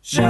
Hello,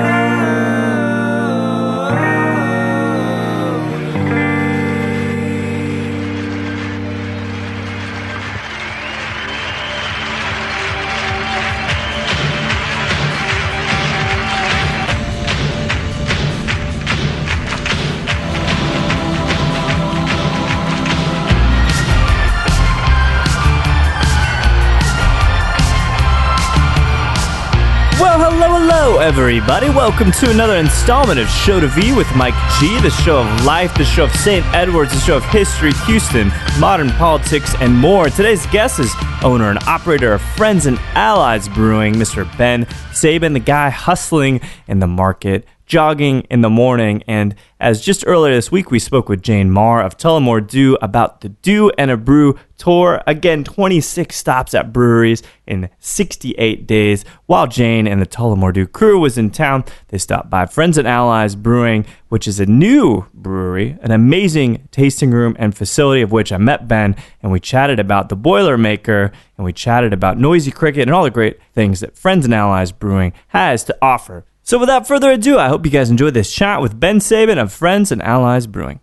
everybody. Welcome to another installment of Show to V with Mike G, the show of life, the show of St. Edwards, the show of history, Houston, modern politics, and more. Today's guest is owner and operator of Friends and Allies Brewing, Mr. Ben Sabin, the guy hustling in the market, jogging in the morning. And as just earlier this week, we spoke with Jane Marr of Tullamore Dew about the Dew and a Brew tour. Again, 26 stops at breweries in 68 days. While Jane and the Tullamore Dew crew was in town, they stopped by Friends and Allies Brewing, which is a new brewery, an amazing tasting room and facility of which I met Ben, and we chatted about the Boilermaker, and we chatted about Noisy Cricket and all the great things that Friends and Allies Brewing has to offer. So without further ado, I hope you guys enjoyed this chat with Ben Sabin of Friends and Allies Brewing.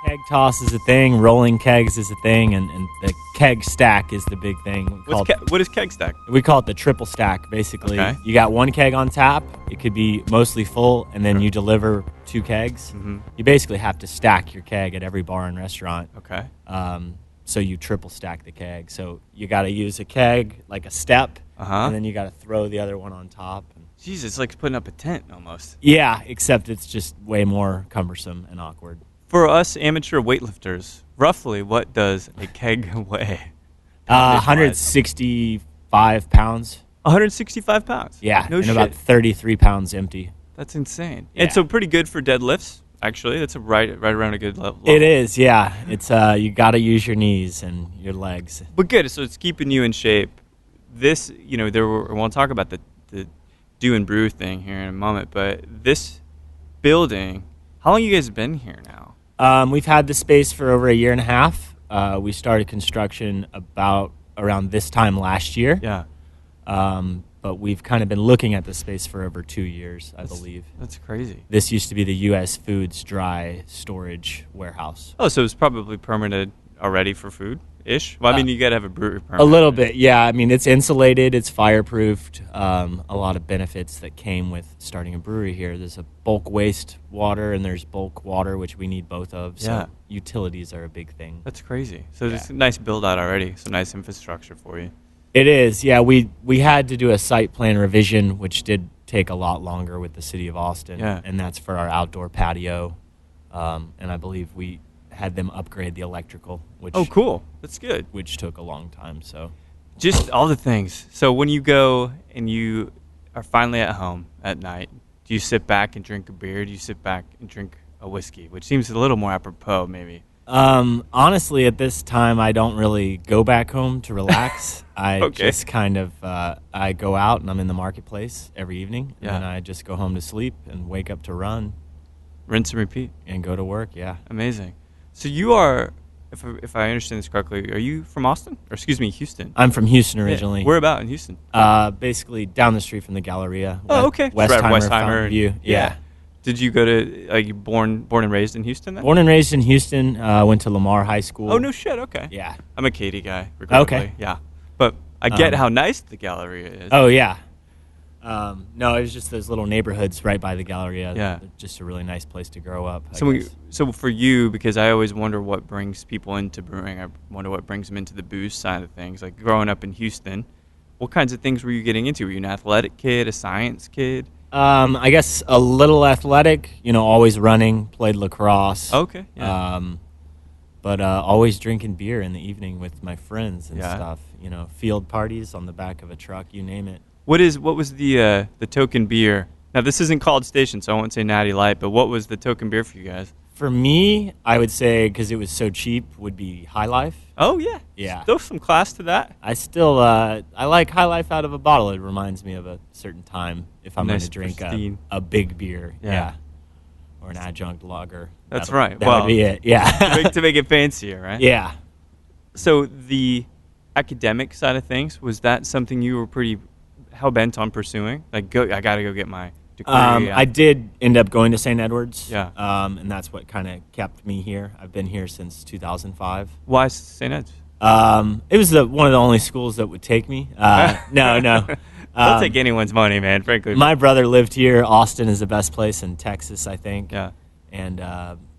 Keg toss is a thing, rolling kegs is a thing, and the keg stack is the big thing. What is keg stack? We call it the triple stack, basically. Okay. You got one keg on tap, it could be mostly full, and then you deliver 2 kegs. Mm-hmm. You basically have to stack your keg at every bar and restaurant. Okay. So you triple stack the keg. So you got to use a keg like a step, and then you got to throw the other one on top. Jeez, it's like putting up a tent almost. Yeah, except it's just way more cumbersome and awkward. For us amateur weightlifters, roughly what does a keg weigh? 165 pounds. 165 pounds? Yeah, no and shit. about 33 pounds empty. That's insane. Yeah. And so pretty good for deadlifts, actually. That's right around a good level. It is, yeah. It's you got to use your knees and your legs. But good, so it's keeping you in shape. This, we'll talk about the do and brew thing here in a moment, but this building, how long you guys been here now? We've had the space for over a year and a half. We started construction around this time last year. Yeah. But we've kind of been looking at the space for over 2 years, I believe. That's crazy. This used to be the U.S. Foods dry storage warehouse. Oh, so it's probably permitted already for food-ish? Well, I mean, you got to have a brewery permit. A little bit, yeah. I mean, it's insulated, it's fireproofed. A lot of benefits that came with starting a brewery here. There's a bulk waste water and there's bulk water, which we need both of. So yeah. Utilities are a big thing. That's crazy. So it's a nice build-out already. Some nice infrastructure for you. It is, yeah. We had to do a site plan revision, which did take a lot longer with the city of Austin. Yeah. And that's for our outdoor patio. And I believe we had them upgrade the electrical, which cool. That's good. Which took a long time. So just all the things. So when you go and you are finally at home at night, do you sit back and drink a beer? Do you sit back and drink a whiskey, which seems a little more apropos maybe? Honestly, at this time, I don't really go back home to relax. I just kind of, I go out and I'm in the marketplace every evening. Yeah. And I just go home to sleep and wake up to run. Rinse and repeat. And go to work, yeah. Amazing. So you are, if I understand this correctly, are you from Austin? Or excuse me, Houston? I'm from Houston originally. Yeah. Where about in Houston? Basically down the street from the Galleria. Westheimer View. Yeah. Did you go to, you born and raised in Houston then? Born and raised in Houston. Went to Lamar High School. Oh, no shit. Okay. Yeah. I'm a Katy guy, regrettably. Okay. Yeah. But I get how nice the Galleria is. Oh, yeah. No, it was just those little neighborhoods right by the Galleria. Yeah. Just a really nice place to grow up. So for you, because I always wonder what brings people into brewing, I wonder what brings them into the booze side of things. Like growing up in Houston, what kinds of things were you getting into? Were you an athletic kid, a science kid? I guess a little athletic, always running, played lacrosse. Okay. Yeah. But always drinking beer in the evening with my friends and stuff. Field parties on the back of a truck, you name it. What was the token beer? Now this isn't College Station, so I won't say Natty Light, but what was the token beer for you guys? For me, I would say, because it was so cheap, would be High Life. Oh, yeah. Yeah. Still some class to that. I still, I like High Life out of a bottle. It reminds me of a certain time if I'm going to drink a big beer. Yeah. or an adjunct lager. That's That'll- right. That Well, would be it. Yeah. to make it fancier, right? Yeah. So the academic side of things, was that something you were pretty hell-bent on pursuing? Like, I got to go get my degree. I did end up going to St. Edward's. Yeah. And that's what kind of kept me here. I've been here since 2005. Why St. Ed's? It was one of the only schools that would take me. No. I'll take anyone's money, man, frankly. My brother lived here. Austin is the best place in Texas, I think. Yeah. And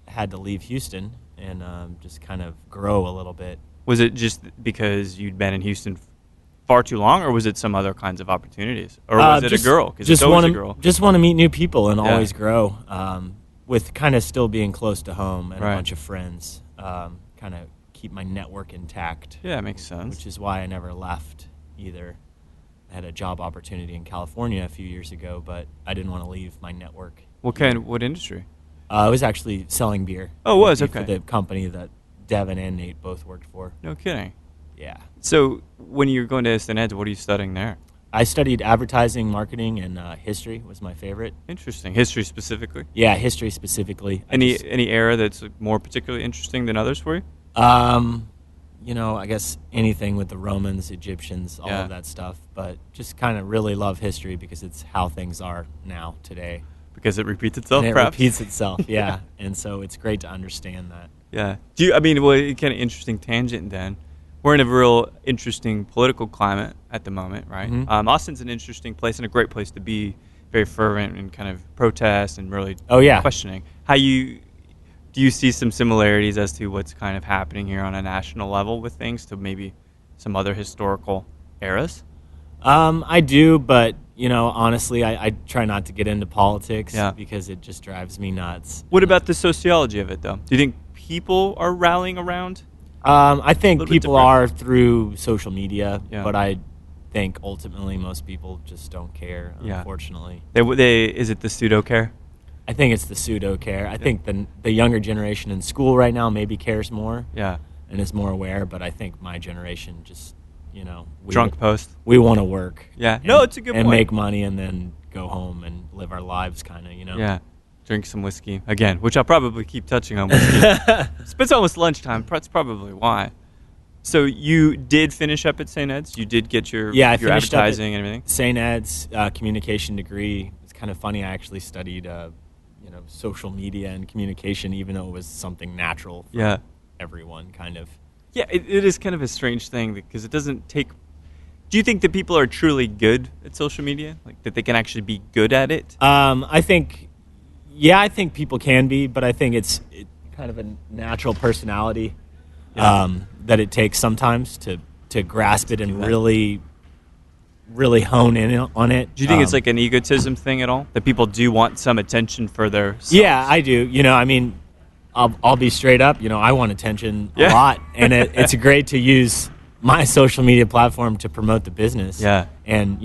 had to leave Houston and just kind of grow a little bit. Was it just because you'd been in Houston far too long, or was it some other kinds of opportunities? Or was it a girl? Because it's always a girl. Just want to meet new people and always grow, with kind of still being close to home and a bunch of friends, kind of keep my network intact. Yeah, it makes sense. Which is why I never left either. I had a job opportunity in California a few years ago, but I didn't want to leave my network. What industry? I was actually selling beer. Oh, it was? For Okay. the company that Devin and Nate both worked for. No kidding. Yeah. So when you were going to St. Ed's, what are you studying there? I studied advertising, marketing, and history was my favorite. Interesting. History specifically? Yeah, history specifically. Any era that's like more particularly interesting than others for you? I guess anything with the Romans, Egyptians, all of that stuff. But just kind of really love history because it's how things are now, today. Because it repeats itself, And it perhaps? repeats itself, yeah. And so it's great to understand that. Yeah. Kind of interesting tangent then. We're in a real interesting political climate at the moment, right? Mm-hmm. Austin's an interesting place and a great place to be, very fervent and kind of protest and really questioning. Do you see some similarities as to what's kind of happening here on a national level with things to maybe some other historical eras? I do, but, honestly, I try not to get into politics because it just drives me nuts. What about the sociology of it, though? Do you think people are rallying around? I think people different. are through social media, Yeah. but I think ultimately most people just don't care, unfortunately. Is it the pseudo-care? I think it's the pseudo-care. I think the younger generation in school right now maybe cares more and is more aware, but I think my generation just, Drunk post. We want to work. Yeah. And, No, it's a good and point. make money and then go home and live our lives kind of, Yeah. Drink some whiskey. Again, which I'll probably keep touching on whiskey. It's almost lunchtime. That's probably why. So you did finish up at St. Ed's? You did get your I finished advertising up and everything? St. Ed's communication degree. It's kind of funny. I actually studied, social media and communication, even though it was something natural for everyone, kind of. Yeah, it is kind of a strange thing because it doesn't take... Do you think that people are truly good at social media? Like, that they can actually be good at it? I think people can be, but I think it's kind of a natural personality that it takes sometimes to grasp it and really hone in on it. Do you think it's like an egotism thing at all? That people do want some attention for their selves? Yeah, I do. I'll be straight up. I want attention a lot, and it's great to use my social media platform to promote the business. Yeah. And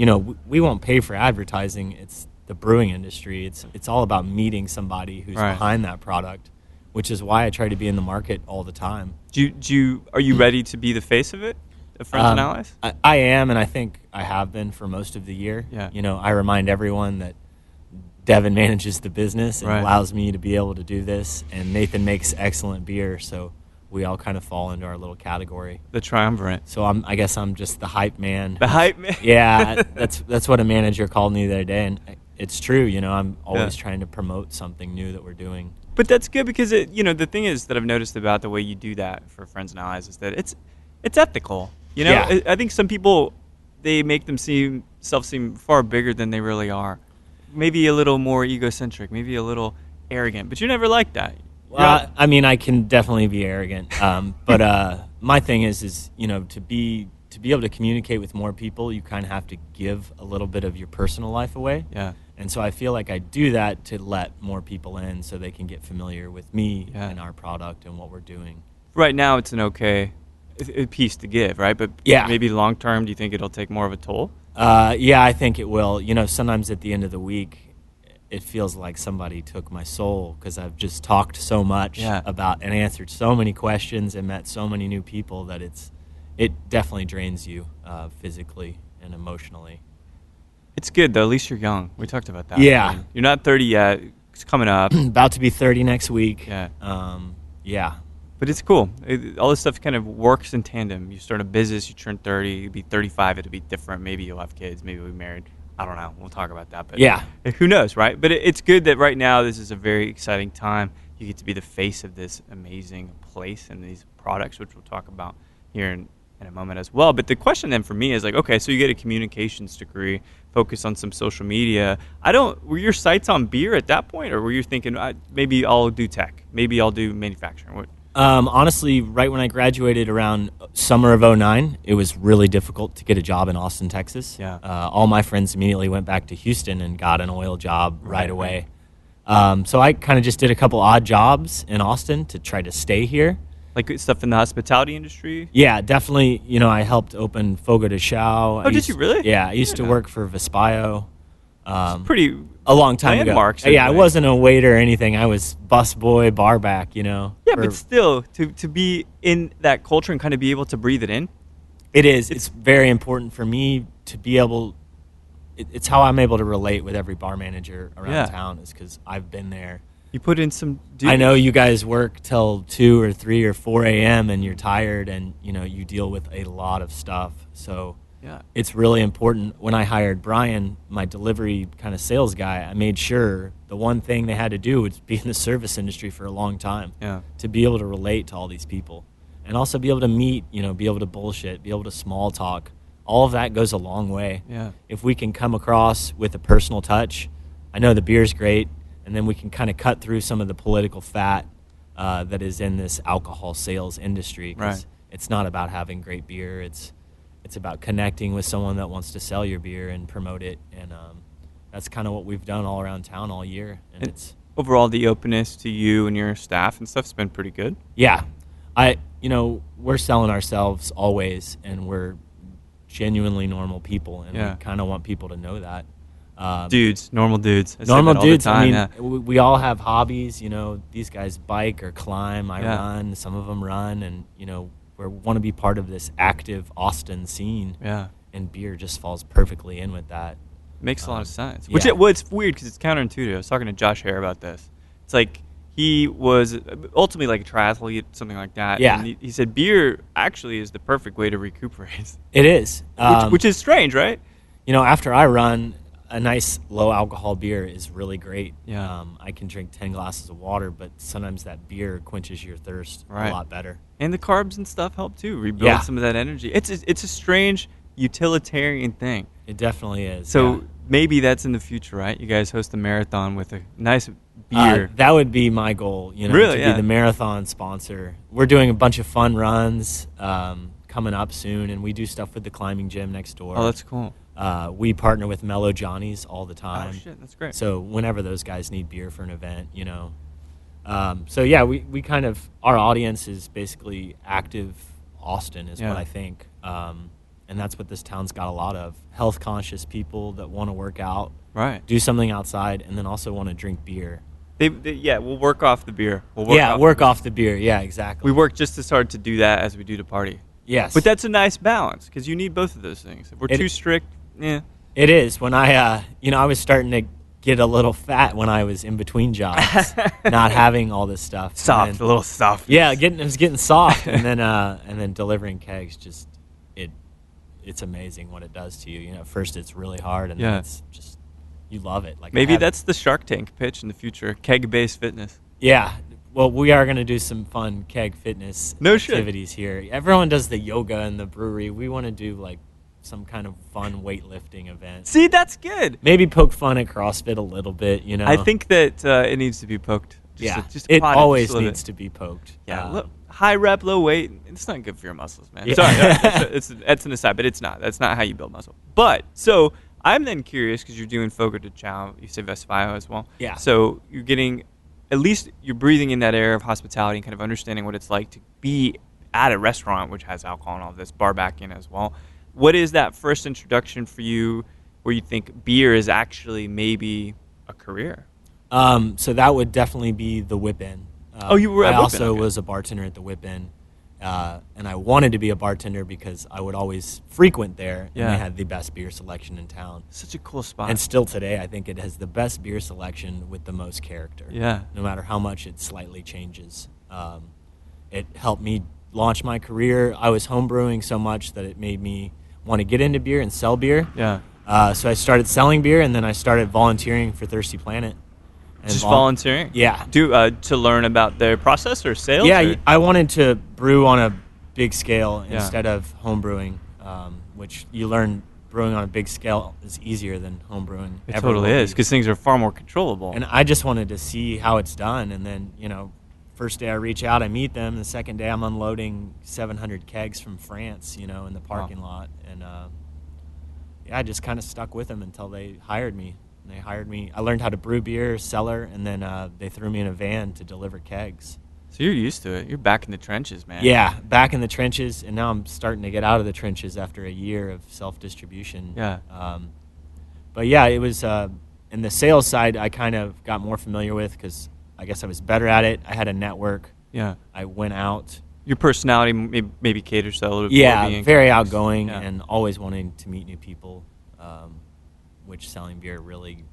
we won't pay for advertising. It's the brewing industry. It's all about meeting somebody who's behind that product, which is why I try to be in the market all the time. Are you ready to be the face of it, of Friends and Allies? I am, and I think I have been for most of the year. Yeah. I remind everyone that Devin manages the business and allows me to be able to do this, and Nathan makes excellent beer, so we all kind of fall into our little category. The triumvirate. So I guess I'm just the hype man. The hype man? Yeah, that's what a manager called me the other day, and it's true. I'm always trying to promote something new that we're doing. But that's good because the thing is that I've noticed about the way you do that for Friends and Allies is that it's ethical. Yeah. I think some people, they make themselves seem far bigger than they really are. Maybe a little more egocentric, maybe a little arrogant, but you're never like that. Well, I can definitely be arrogant, but my thing is to be able to communicate with more people, you kind of have to give a little bit of your personal life away. Yeah. And so I feel like I do that to let more people in so they can get familiar with me and our product and what we're doing. Right now, it's an okay piece to give, right? But maybe long term, do you think it'll take more of a toll? Yeah, I think it will. Sometimes at the end of the week, it feels like somebody took my soul because I've just talked so much about and answered so many questions and met so many new people that it definitely drains you physically and emotionally. It's good, though. At least you're young. We talked about that. Yeah. I mean, you're not 30 yet. It's coming up. About to be 30 next week. Yeah. Yeah. But it's cool. All this stuff kind of works in tandem. You start a business, you turn 30, you'll be 35, it'll be different. Maybe you'll have kids, maybe you'll be married. I don't know. We'll talk about that. But yeah. Who knows, right? But it's good that right now this is a very exciting time. You get to be the face of this amazing place and these products, which we'll talk about here in a moment as well. But the question then for me is like, okay, so you get a communications degree, focus on some social media. Were your sights on beer at that point, or were you thinking maybe I'll do tech, maybe I'll do manufacturing? What? Honestly, right when I graduated around summer of 2009, it was really difficult to get a job in Austin, Texas. Yeah. All my friends immediately went back to Houston and got an oil job right away. So I kind of just did a couple odd jobs in Austin to try to stay here. Like stuff in the hospitality industry? Yeah, definitely. I helped open Fogo de Chao. Oh, did you really? Yeah, I used to work for Vespaio. Pretty a long time ago. Yeah, I wasn't a waiter or anything. I was busboy, bar back, Yeah, but still, to be in that culture and kind of be able to breathe it in. It is. It's very important for me to be able. It's how I'm able to relate with every bar manager around town is because I've been there. You put in some I know you guys work till 2 or 3 or 4 a.m. and you're tired and, you deal with a lot of stuff. So it's really important. When I hired Brian, my delivery kind of sales guy, I made sure the one thing they had to do was be in the service industry for a long time to be able to relate to all these people and also be able to meet, be able to bullshit, be able to small talk. All of that goes a long way. Yeah. If we can come across with a personal touch, I know the beer's great, and then we can kind of cut through some of the political fat that is in this alcohol sales industry. 'Cause it's not about having great beer. It's about connecting with someone that wants to sell your beer and promote it. And that's kind of what we've done all around town all year. And it's overall the openness to you and your staff and stuff's been pretty good. Yeah. We're selling ourselves always, and we're genuinely normal people, and we kind of want people to know that. Normal dudes. Normal dudes. Time, we all have hobbies. These guys bike or climb. I run. Some of them run, and we want to be part of this active Austin scene. Yeah. And beer just falls perfectly in with that. Makes a lot of sense. It's weird because it's counterintuitive. I was talking to Josh Hare about this. It's like he was ultimately like a triathlete, something like that. Yeah. And he said beer actually is the perfect way to recuperate. It is. Which is strange, right? After I run, a nice low alcohol beer is really great. Yeah. I can drink 10 glasses of water, but sometimes that beer quenches your thirst a lot better. And the carbs and stuff help too, rebuild some of that energy. It's a strange utilitarian thing. It definitely is. So maybe that's in the future, right? You guys host a marathon with a nice beer. That would be my goal, to be the marathon sponsor. We're doing a bunch of fun runs coming up soon, and we do stuff with the climbing gym next door. Oh, that's cool. We partner with Mellow Johnny's all the time. Oh, shit, that's great. So whenever those guys need beer for an event, we kind of, our audience is basically active Austin is what I think. And that's what this town's got a lot of. Health-conscious people that want to work out, do something outside, and then also want to drink beer. We'll work off the beer. Work off the beer. Yeah, exactly. We work just as hard to do that as we do to party. Yes. But that's a nice balance because you need both of those things. If we're too strict, It is. When I was starting to get a little fat when I was in between jobs, not having all this stuff. A little soft. Yeah, it was getting soft, and then delivering kegs it's amazing what it does to you. First it's really hard, and then it's just you love it. Like maybe that's the Shark Tank pitch in the future: keg-based fitness. Yeah. Well, we are going to do some fun keg fitness activities here. Everyone does the yoga in the brewery. We want to do like some kind of fun weightlifting event. See, that's good. Maybe poke fun at CrossFit a little bit. I think that it needs to be poked. It always needs to be poked. Yeah. High rep, low weight. It's not good for your muscles, man. Yeah. Sorry, it's an aside, but it's not. That's not how you build muscle. But so I'm then curious because you're doing Fogo de Chao. You say Vespaio as well. Yeah. So you're getting, at least you're breathing in that air of hospitality and kind of understanding what it's like to be at a restaurant which has alcohol and all this, bar back in as well. What is that first introduction for you where you think beer is actually maybe a career? So that would definitely be the Whip In. You were at I Whip In, also was a bartender at the Whip In. and I wanted to be a bartender because I would always frequent there, and they had the best beer selection in town. Such a cool spot. And still today, I think it has the best beer selection with the most character. Yeah. No matter how much it slightly changes. It helped me launch my career. I was homebrewing so much that it made me want to get into beer and sell beer. Yeah. So I started selling beer, and then I started volunteering for Thirsty Planet. And just volunteering? Yeah. To learn about their process or sales? Yeah, or? I wanted to brew on a big scale instead of home brewing, which you learn brewing on a big scale is easier than home brewing. It totally is, because things are far more controllable. And I just wanted to see how it's done, and then, first day I reach out, I meet them. The second day I'm unloading 700 kegs from France, in the parking lot. And, I just kind of stuck with them until they hired me. And they hired me. I learned how to brew beer, cellar, and then they threw me in a van to deliver kegs. So you're used to it. You're back in the trenches, man. Yeah, back in the trenches, and now I'm starting to get out of the trenches after a year of self-distribution. Yeah. But yeah, it was in the sales side I kind of got more familiar with because I guess I was better at it. I had a network. Yeah. I went out. Your personality maybe caters to a little bit more. Yeah, very outgoing and always wanting to meet new people, which selling beer really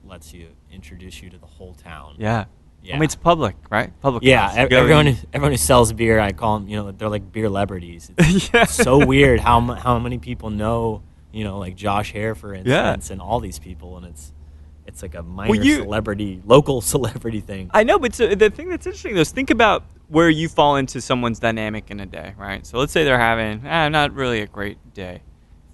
lets you introduce you to the whole town. Yeah. Yeah. I mean, it's public, right? Public. Yeah, everyone who sells beer, I call them, they're like beer celebrities. It's so weird how many people know, like Josh Hare, for instance, and all these people, and it's like a minor local celebrity thing. I know, but the thing that's interesting, though, is think about where you fall into someone's dynamic in a day, right? So let's say they're having, not really a great day,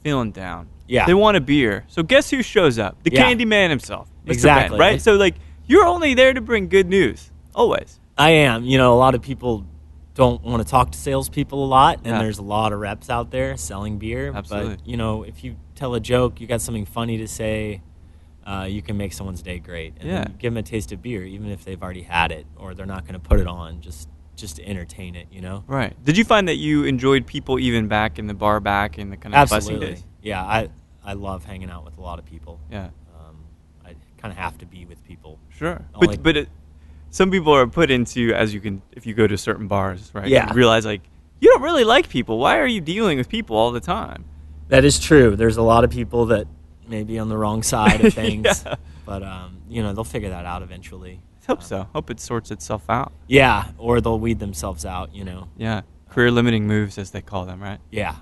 feeling down. Yeah. They want a beer. So guess who shows up? The Candyman himself. Mr. Exactly. Ben, right? So, you're only there to bring good news, always. I am. A lot of people don't want to talk to salespeople a lot, and there's a lot of reps out there selling beer. Absolutely. But, if you tell a joke, you got something funny to say, you can make someone's day great. And then give them a taste of beer, even if they've already had it, or they're not going to put it on, just to entertain it, Right. Did you find that you enjoyed people even back in the bar back in the kind of bussing days? Yeah, I love hanging out with a lot of people. Yeah. I kind of have to be with people. Sure. But some people are put into, if you go to certain bars, right? Yeah. You realize, you don't really like people. Why are you dealing with people all the time? That is true. There's a lot of people that may be on the wrong side of things. But, they'll figure that out eventually. Hope so. Hope it sorts itself out. Yeah, or they'll weed themselves out, Yeah, career-limiting moves, as they call them, right? Yeah.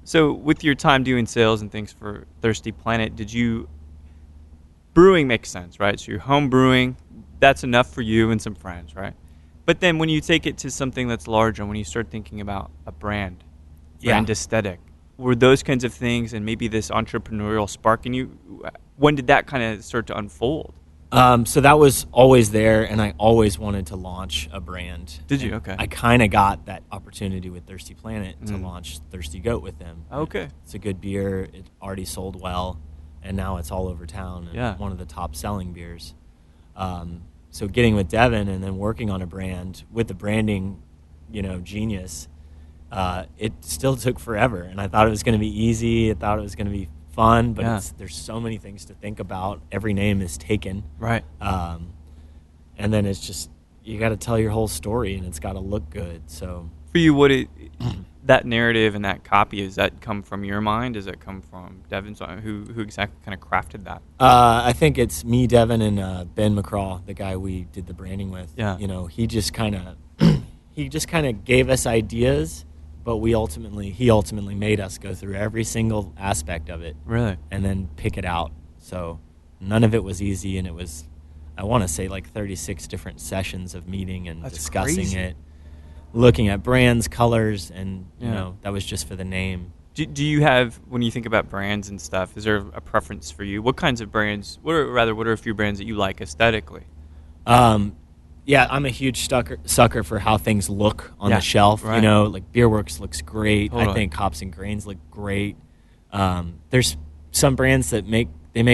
So with your time doing sales and things for Thirsty Planet, brewing makes sense, right? So you're home brewing, that's enough for you and some friends, right? But then when you take it to something that's larger, when you start thinking about a brand aesthetic, were those kinds of things and maybe this entrepreneurial spark in you, when did that kind of start to unfold? So that was always there, and I always wanted to launch a brand. Did you? Okay. I kind of got that opportunity with Thirsty Planet to launch Thirsty Goat with them. Okay. It's a good beer. It already sold well, and now it's all over town. And one of the top selling beers. So getting with Devin and then working on a brand with the branding, genius, it still took forever. And I thought it was going to be easy. I thought it was going to be fun, but there's so many things to think about. Every name is taken. Right. And then it's just, you got to tell your whole story, and it's got to look good. So for you, that narrative and that copy, does that come from your mind? Does it come from Devin's? Who exactly kind of crafted that? I think it's me, Devin, and Ben McCraw, the guy we did the branding with. Yeah. He just kind of gave us ideas, but he ultimately made us go through every single aspect of it. Really? And then pick it out. So none of it was easy, and it was, I want to say, 36 different sessions of meeting and discussing it, looking at brands, colors, and that was just for the name. Do you have, when you think about brands and stuff, is there a preference for you? What kinds of brands? What are a few brands that you like aesthetically? Yeah, I'm a huge sucker for how things look on the shelf. Right. Beerworks looks great. Totally. I think Hops and Grains look great. There's some brands that make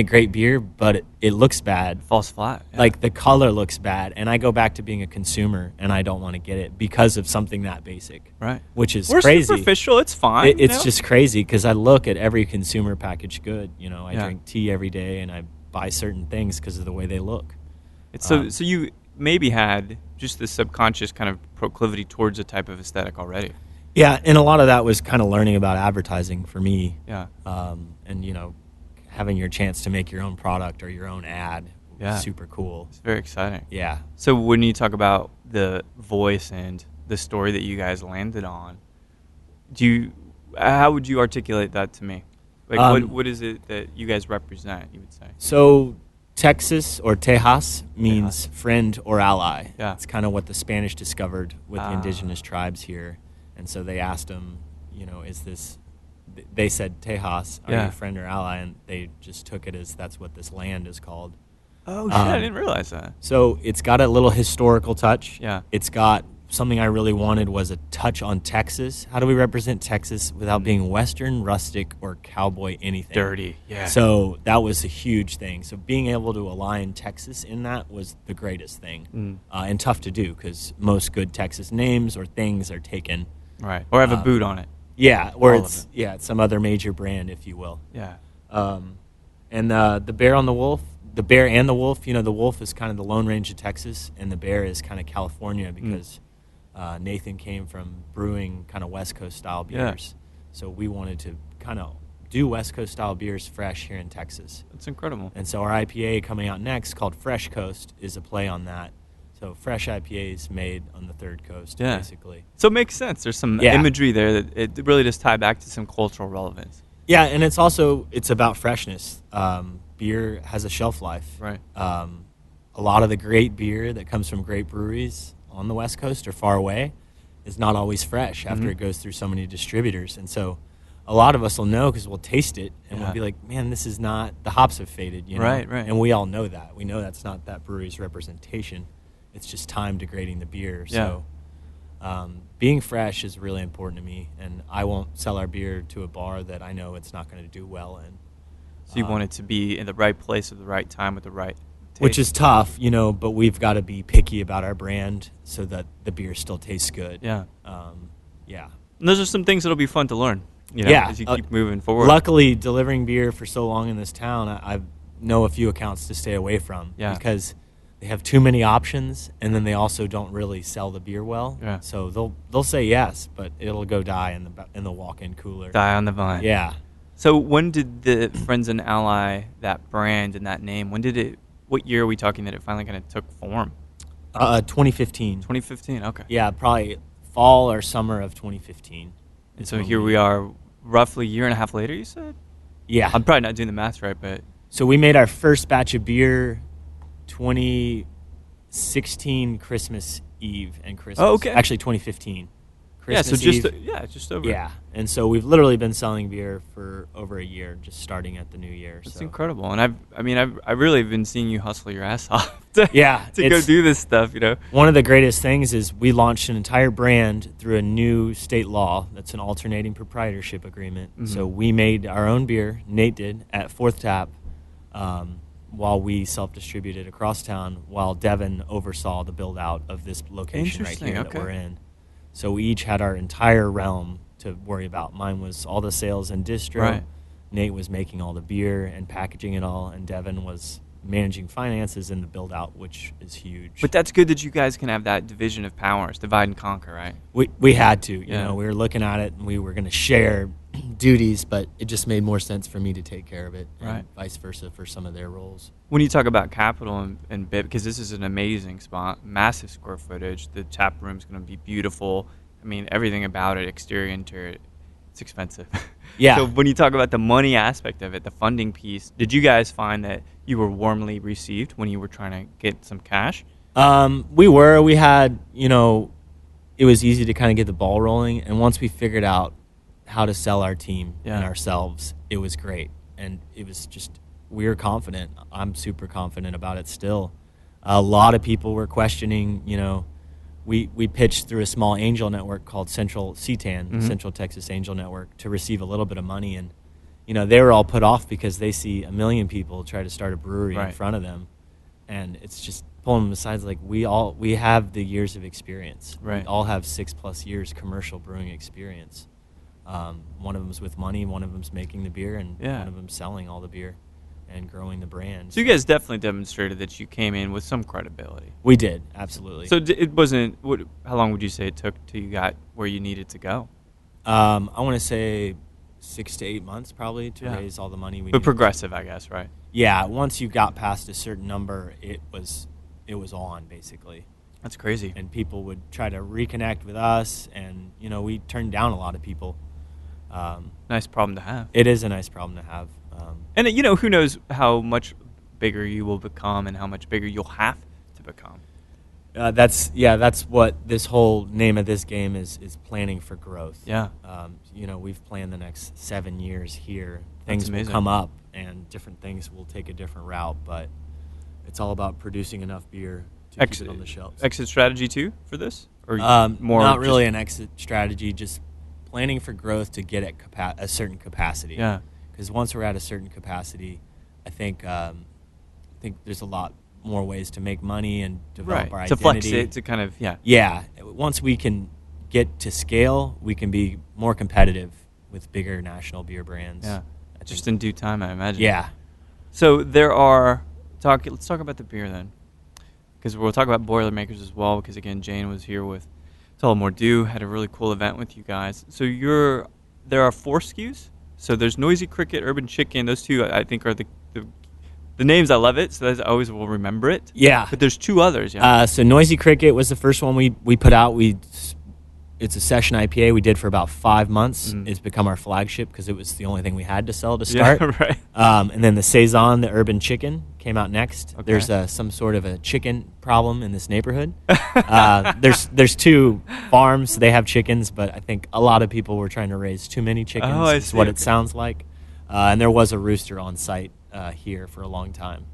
great beer, but it looks bad. Falls flat. Yeah. The color looks bad, and I go back to being a consumer, and I don't want to get it because of something that basic. Right. Which is We're crazy. Superficial. It's fine. It's just crazy because I look at every consumer packaged good. I drink tea every day, and I buy certain things because of the way they look. So you maybe had just this subconscious kind of proclivity towards a type of aesthetic already. Yeah, and a lot of that was kind of learning about advertising for me. Yeah. And, having your chance to make your own product or your own ad was super cool. It's very exciting. Yeah. So when you talk about the voice and the story that you guys landed on, how would you articulate that to me? Like, what is it that you guys represent, you would say? So Texas, or Tejas, means friend or ally. Yeah. It's kind of what the Spanish discovered with the indigenous tribes here. And so they asked them, they said, Tejas, are you a friend or ally? And they just took it as that's what this land is called. Oh, shit, I didn't realize that. So it's got a little historical touch. Yeah. It's got something I really wanted was a touch on Texas. How do we represent Texas without being Western, rustic, or cowboy anything? Dirty, yeah. So that was a huge thing. So being able to align Texas in that was the greatest thing. And tough to do because most good Texas names or things are taken. Right, or have a boot on it. Yeah, or All it's some other major brand, if you will. Yeah. And the bear on the wolf, the bear and the wolf, the wolf is kind of the Lone Range of Texas, and the bear is kind of California because Nathan came from brewing kind of West Coast style beers. So we wanted to kind of do West Coast style beers fresh here in Texas. That's incredible. And so our IPA coming out next, called Fresh Coast, is a play on that. So fresh IPAs made on the Third Coast, basically. So it makes sense. There's some imagery there that it really does tie back to some cultural relevance. Yeah, and it's about freshness. Beer has a shelf life. Right. A lot of the great beer that comes from great breweries on the West Coast or far away is not always fresh after it goes through so many distributors. And so a lot of us will know because we'll taste it and we'll be like, man, this is not, the hops have faded. Right. And we all know that. We know that's not that brewery's representation. It's just time degrading the beer. So being fresh is really important to me, and I won't sell our beer to a bar that I know it's not going to do well in. So you want it to be in the right place at the right time with the right taste. Which is tough, but we've got to be picky about our brand so that the beer still tastes good. Yeah. And those are some things that'll be fun to learn, as you keep moving forward. Luckily, delivering beer for so long in this town, I know a few accounts to stay away from because they have too many options, and then they also don't really sell the beer well. Yeah. So they'll say yes, but it'll go die in the walk-in cooler. Die on the vine. Yeah. So when did the Friends and Ally, that brand and that name, what year are we talking that it finally kind of took form? 2015. 2015, okay. Yeah, probably fall or summer of 2015. And so here we are roughly a year and a half later, you said? Yeah. I'm probably not doing the math right, but... So we made our first batch of beer 2016 Christmas Eve and Christmas. Oh, okay. Actually, 2015. Christmas Eve. Just over. Yeah, and so we've literally been selling beer for over a year, just starting at the new year. That's incredible, and I've really been seeing you hustle your ass off to go do this stuff. One of the greatest things is we launched an entire brand through a new state law that's an alternating proprietorship agreement. Mm-hmm. So we made our own beer. Nate did at Fourth Tap. While we self-distributed across town, while Devin oversaw the build-out of this location right here that we're in. So we each had our entire realm to worry about. Mine was all the sales and distro. Right. Nate was making all the beer and packaging it all, and Devin was managing finances and the build-out, which is huge. But that's good that you guys can have that division of powers, divide and conquer, right? We had to. You know, we were looking at it, and we were going to share duties, but it just made more sense for me to take care of it, and vice versa for some of their roles. When you talk about capital and bit, because this is an amazing spot, massive square footage, the tap room's going to be beautiful. I mean, everything about it, exterior, interior, it's expensive. Yeah. So when you talk about the money aspect of it, the funding piece, did you guys find that you were warmly received when you were trying to get some cash? We had, it was easy to kind of get the ball rolling, and once we figured out how to sell our team and ourselves, it was great. And it was just, we were confident. I'm super confident about it still. A lot of people were questioning, we pitched through a small angel network called Central CTAN, Central Texas Angel Network, to receive a little bit of money. And, they were all put off because they see a million people try to start a brewery in front of them. And it's just pulling them aside. Like, we have the years of experience. Right. We all have 6+ years commercial brewing experience. One of them's with money, one of them's making the beer, and one of them's selling all the beer and growing the brand. So you guys definitely demonstrated that you came in with some credibility. We did, absolutely. So it wasn't, how long would you say it took till you got where you needed to go? I want to say 6 to 8 months probably to raise all the money we needed. But progressive, I guess, right? Yeah, once you got past a certain number, it was on, basically. That's crazy. And people would try to reconnect with us, and, we turned down a lot of people. Nice problem to have. It is a nice problem to have. And, who knows how much bigger you will become and how much bigger you'll have to become. That's what this whole name of this game is planning for growth. Yeah. We've planned the next 7 years here. Things will come up, and different things will take a different route, but it's all about producing enough beer to keep it on the shelves. Exit strategy too for this, or more? Not really an exit strategy. Just planning for growth to get at a certain capacity. Yeah. Because once we're at a certain capacity, I think there's a lot more ways to make money and develop our identity. To flex it, to kind of Yeah. Once we can get to scale, we can be more competitive with bigger national beer brands. Yeah. Just in due time, I imagine. Yeah. So let's talk about the beer then, because we'll talk about Boilermakers as well. Because again, Jane was here with Tullamore Dew, had a really cool event with you guys. So there are 4 SKUs. So there's Noisy Cricket, Urban Chicken. Those two I think are the names. I love it, so I always will remember it. Yeah. But there's 2 others. Yeah. So Noisy Cricket was the first one we put out. It's a session IPA we did for about 5 months. It's become our flagship because it was the only thing we had to sell to start. Yeah, right. And then the Saison, the Urban Chicken, came out next. Okay. There's some sort of a chicken problem in this neighborhood. There's 2 farms. They have chickens, but I think a lot of people were trying to raise too many chickens. Oh, I is see. what it sounds like. And there was a rooster on site here for a long time.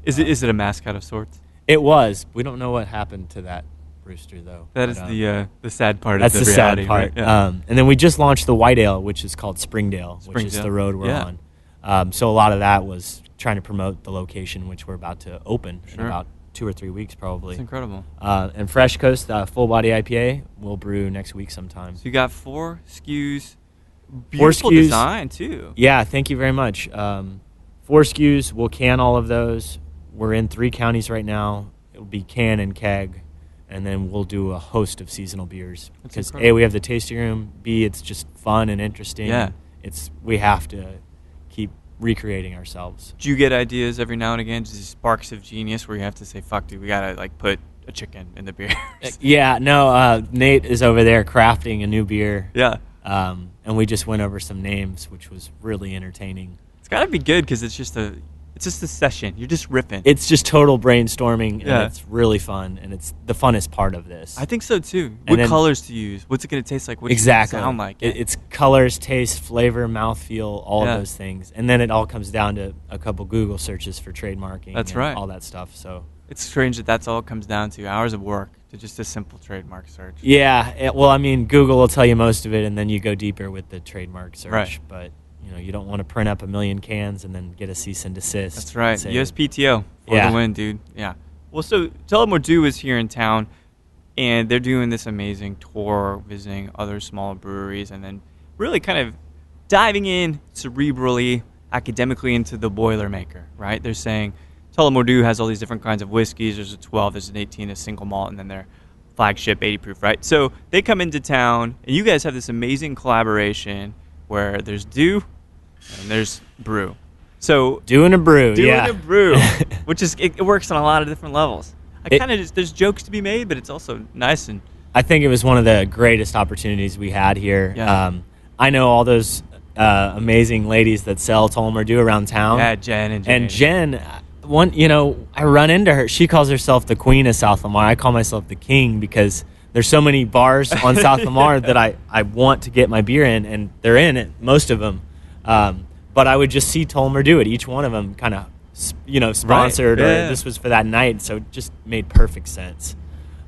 Is it a mascot of sorts? It was. We don't know what happened to that rooster, though. That is the sad part. That's of the the reality, sad part. Right? Yeah. And then we just launched the White Ale, which is called Springdale, which is the road we're on. So a lot of that was trying to promote the location, which we're about to open in about 2 or 3 weeks, probably. It's incredible. And Fresh Coast Full Body IPA will brew next week sometime. So you got 4 SKUs. Beautiful 4 SKUs. design too. Yeah, thank you very much. 4 SKUs. We'll can all of those. We're in 3 counties right now. It'll be can and keg. And then we'll do a host of seasonal beers. Because A, we have the tasting room. B, it's just fun and interesting. Yeah. We have to keep recreating ourselves. Do you get ideas every now and again, just sparks of genius where you have to say, fuck, dude, we got to put a chicken in the beer? Yeah, no, Nate is over there crafting a new beer. Yeah. And we just went over some names, which was really entertaining. It's got to be good because it's just a session. You're just ripping. It's just total brainstorming, and it's really fun, and it's the funnest part of this. I think so, too. What colors to use? What's it going to taste like? What's it going to sound like? It's colors, taste, flavor, mouthfeel, all of those things. And then it all comes down to a couple Google searches for trademarking and all that stuff. So it's strange that's all it comes down to, hours of work, to just a simple trademark search. Yeah. Google will tell you most of it, and then you go deeper with the trademark search. Right. But you don't want to print up 1 million cans and then get a cease and desist. That's right. USPTO for the win, dude. Yeah. Well, so Tullamore Dew is here in town, and they're doing this amazing tour, visiting other small breweries, and then really kind of diving in cerebrally, academically into the Boilermaker, right? They're saying Tullamore Dew has all these different kinds of whiskeys. There's a 12, there's an 18, a single malt, and then their flagship 80 proof, right? So they come into town, and you guys have this amazing collaboration where there's Dew and there's Brew. So doing a brew, which is it works on a lot of different levels. There's jokes to be made, but it's also nice. And I think it was one of the greatest opportunities we had here. Yeah. I know all those amazing ladies that sell Tullamore Dew around town. Yeah, Jen and Jane. And Jen, I run into her. She calls herself the queen of South Lamar. I call myself the king because there's so many bars on South Lamar that I want to get my beer in, and they're in it, most of them. But I would just see Tullamore Dew at each one of them, kind of, sponsored, or this was for that night, so it just made perfect sense.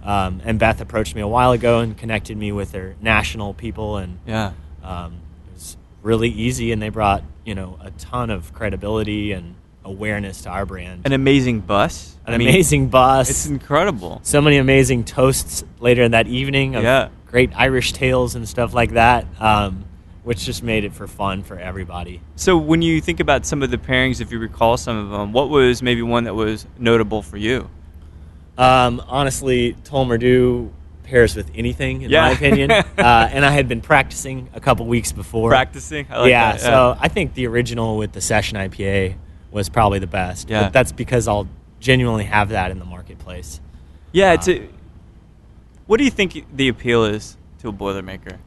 And Beth approached me a while ago and connected me with their national people, and it was really easy, and they brought, a ton of credibility and awareness to our brand. An amazing bus. Amazing bus. It's incredible. So many amazing toasts later in that evening of great Irish tales and stuff like that, which just made it for fun for everybody. So when you think about some of the pairings, if you recall some of them, what was maybe one that was notable for you? Honestly, Tullamore Dew pairs with anything, in my opinion. And I had been practicing a couple weeks before. Practicing? I like that. So I think the original with the Session IPA was probably the best. Yeah. But that's because I'll genuinely have that in the marketplace. Yeah. What do you think the appeal is to a Boilermaker?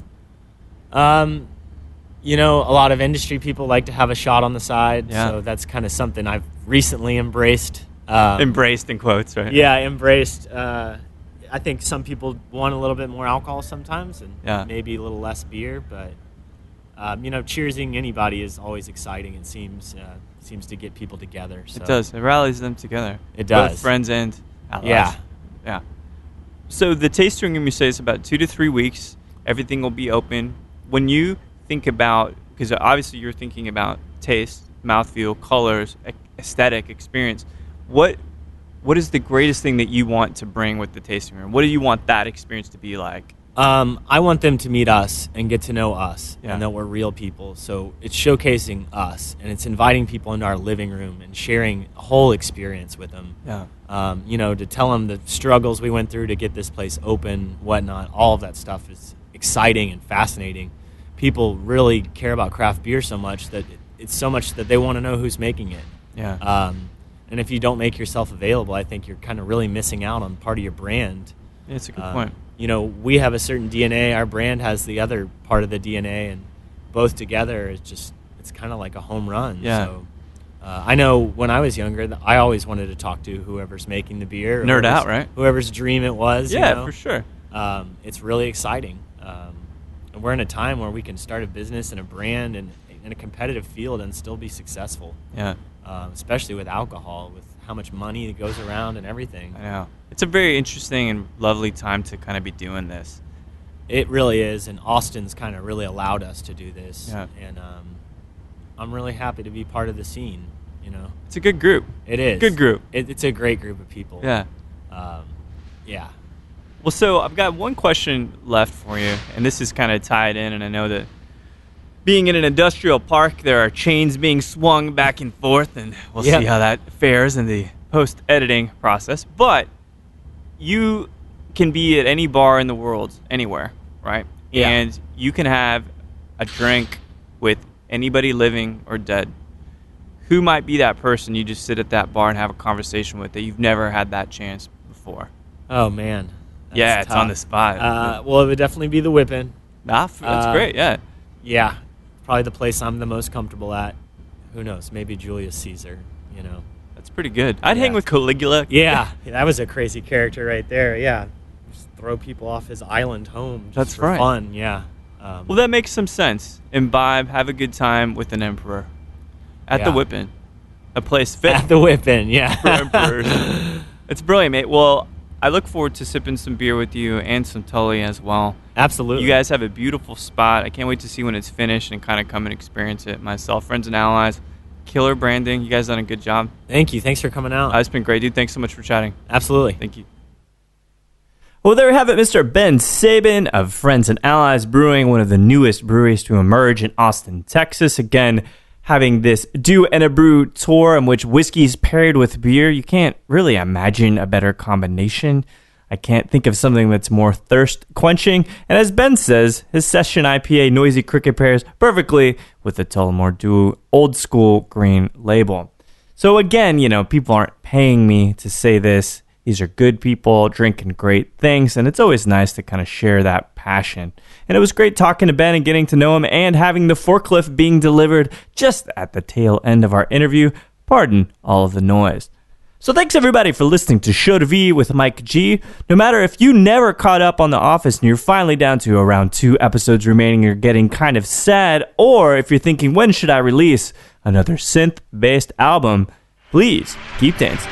You know, a lot of industry people like to have a shot on the side. Yeah. So that's kind of something I've recently embraced. Embraced in quotes, right? Yeah, embraced. I think some people want a little bit more alcohol sometimes and maybe a little less beer, but you know, cheersing anybody is always exciting. It seems to get people together. So. It does. It rallies them together. It does. Both friends and allies. Yeah. So the tasting room, you say, is about 2 to 3 weeks. Everything will be open. When you think about, because obviously you're thinking about taste, mouthfeel, colors, aesthetic, experience, what is the greatest thing that you want to bring with the tasting room? What do you want that experience to be like? I want them to meet us and get to know us Yeah. and that we're real people. So it's showcasing us and it's inviting people into our living room and sharing a whole experience with them. Yeah. You know, to tell them the struggles we went through to get this place open, whatnot. All of that stuff is exciting and fascinating. People really care about craft beer so much that it's so much that they want to know who's making it. Yeah. And if you don't make yourself available, I think you're kind of really missing out on part of your brand. Yeah, that's a good point. You know, we have a certain DNA. Our brand has the other part of the DNA, and both together, it's kind of like a home run. Yeah. So I know when I was younger, I always wanted to talk to whoever's making the beer. Nerd out, right? Whoever's dream it was. Yeah, you know? for sure. It's really exciting. And we're in a time where we can start a business and a brand and in a competitive field and still be successful. Yeah. Especially with alcohol, with how much money that goes around and everything. I know. It's a very interesting and lovely time to kind of be doing this. It really is, and Austin's kind of really allowed us to do this. Yeah. And I'm really happy to be part of the scene, you know. It's a good group. It is. Good group. It's a great group of people. Yeah. Yeah. Well, so I've got one question left for you, and this is kind of tied in, and I know that being in an industrial park, there are chains being swung back and forth, and we'll see how that fares in the post-editing process. But you can be at any bar in the world, anywhere, right? Yeah. And you can have a drink with anybody living or dead. Who might be that person you just sit at that bar and have a conversation with that you've never had that chance before? Oh, man. That's Yeah, it's tough. on the spot. Well, it would definitely be the Whippin'. That's great, yeah. Yeah. Probably the place I'm the most comfortable at. Who knows? Maybe Julius Caesar, you know. That's pretty good. I'd hang with Caligula. Yeah, that was a crazy character right there. Yeah, just throw people off his island home. Just for fun. Yeah. Well, that makes some sense. Imbibe, have a good time with an emperor at the Whippin', a place fit at the Whippin'. Yeah, for emperors. It's brilliant, mate. Well, I look forward to sipping some beer with you and some Tully as well. Absolutely. You guys have a beautiful spot. I can't wait to see when it's finished and kind of come and experience it myself. Friends and Allies. Killer branding. You guys done a good job. Thank you. Thanks for coming out. It's been great, dude. Thanks so much for chatting. Absolutely. Thank you. Well, there we have it, Mr. Ben Sabin of Friends and Allies Brewing, one of the newest breweries to emerge in Austin, Texas. Again, having this Do and a Brew tour in which whiskey's paired with beer. You can't really imagine a better combination. I can't think of something that's more thirst-quenching. And as Ben says, his Session IPA Noisy Cricket pairs perfectly with the Tullamore Dew Old School Green label. So again, you know, people aren't paying me to say this. These are good people drinking great things, and it's always nice to kind of share that passion. And it was great talking to Ben and getting to know him and having the forklift being delivered just at the tail end of our interview. Pardon all of the noise. So thanks everybody for listening to Show to V with Mike G. No matter if you never caught up on The Office and you're finally down to around 2 episodes remaining, you're getting kind of sad, or if you're thinking, when should I release another synth-based album, please keep dancing.